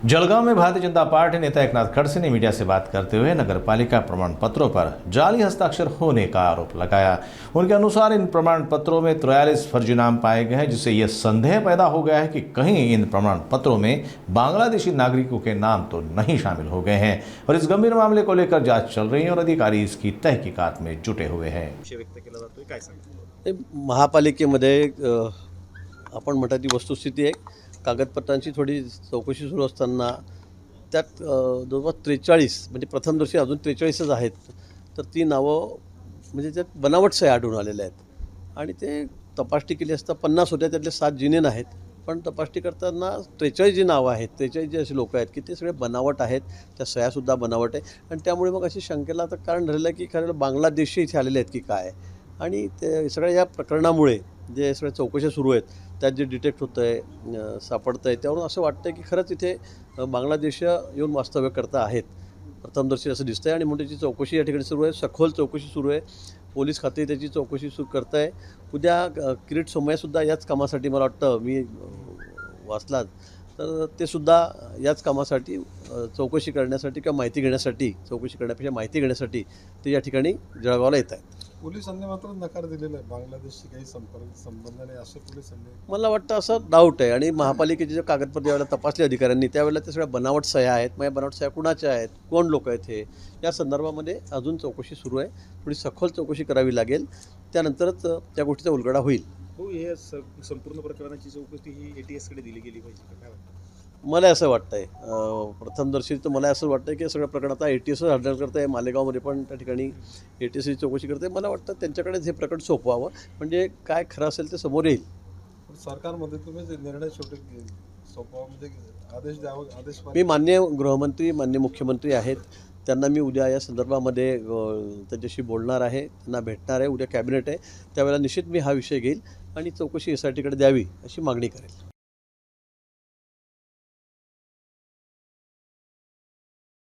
जलगांव में भारतीय जनता पार्टी नेता एकनाथ खड़से ने मीडिया से बात करते हुए नगरपालिका प्रमाण पत्रों पर जाली हस्ताक्षर होने का आरोप लगाया। उनके अनुसार इन प्रमाण पत्रों में 43 फर्जी नाम पाए गए हैं, जिससे यह संदेह पैदा हो गया है कि कहीं इन प्रमाण पत्रों में बांग्लादेशी नागरिकों के नाम तो नहीं शामिल हो गए हैं। और इस गंभीर मामले को लेकर जांच चल रही है और अधिकारी इसकी तहकीकात में जुटे हुए हैं। महापालिकेमध्ये आपण म्हणता ती वस्तुस्थिती आहे। कागदपत्रांची थोडी चौकशी सुरू असताना त्यात जवळपास 43 म्हणजे प्रथमदर्शी अजून 43च आहेत, तर ती नावं म्हणजे त्यात बनावट सह्या आढळून आलेल्या आहेत आणि ते तपासणी केली असता 50 होत्या, त्यातले 7 जिनेन आहेत. पण तपासणी करताना 43 जी नावं आहेत, 43 जे असे लोक आहेत की ते सगळे बनावट आहेत, त्या सह्यासुद्धा बनावट आहे आणि त्यामुळे मग अशी शंकेला तर कारण झालेलं आहे की खरं बांगलादेशी इथे आलेले आहेत की काय. आणि ते सगळ्या या प्रकरणामुळे जे सगळ्या चौकशा सुरू आहेत त्यात जे डिटेक्ट होतं आहे, सापडतं आहे, त्यावरून असं वाटतं आहे की खरंच इथे बांगलादेश येऊन वास्तव्य करता आहेत, प्रथमदर्शी असं दिसतं आहे. आणि म्हणून त्याची चौकशी या ठिकाणी सुरू आहे, सखोल चौकशी सुरू आहे. पोलीस खाते त्याची चौकशी सुरू करत आहे. उद्या किरीट सोमय्यासुद्धा याच कामासाठी मला वाटतं मी वाचलात, तर ते सुद्धा याच कामासाठी चौकशी करण्यासाठी किंवा माहिती घेण्यासाठी, चौकशी करण्यापेक्षा माहिती घेण्यासाठी ते या ठिकाणी जळगावला येत आहेत. पोलिसांनी मात्र नकार दिलेला आहे, बांगलादेशशी काही संबंध नाही असं पोलिसांनी. मला वाटतं असं डाऊट आहे. आणि महापालिकेचे जे कागदपत्र ज्यावेळेला तपासले अधिकाऱ्यांनी त्यावेळेला ते सगळ्या बनावट सह्या आहेत. मग या बनावट सह्या कुणाच्या आहेत, कोण लोक आहेत हे, या संदर्भामध्ये अजून चौकशी सुरू आहे. थोडी सखोल चौकशी करावी लागेल, त्यानंतरच त्या गोष्टीचा उलगडा होईल. हो, हे संपूर्ण प्रकरणाची चौकशी ही ATS कडे दिली गेली पाहिजे का, काय वाटतं? मला असं वाटतं आहे प्रथमदर्शी तर मला असं वाटतं आहे की सगळं प्रकरण आता ATSच हँडल करत आहे. मालेगावमध्ये पण त्या ठिकाणी ATSची चौकशी करते. मला वाटतं त्यांच्याकडेच हे प्रकरण सोपवावं, म्हणजे काय खरं असेल ते समोर येईल. सरकारमध्ये तुम्ही जे निर्णय शेवटी सोपवा म्हणजे आदेश द्यावा, आदेश मी माननीय गृहमंत्री, माननीय मुख्यमंत्री आहेत, त्यांना मी उद्या या संदर्भामध्ये त्यांच्याशी बोलणार आहे, त्यांना भेटणार आहे. उद्या कॅबिनेट आहे, त्यावेळेला निश्चित मी हा विषय घेईल आणि चौकशी SITकडे द्यावी अशी मागणी करेल.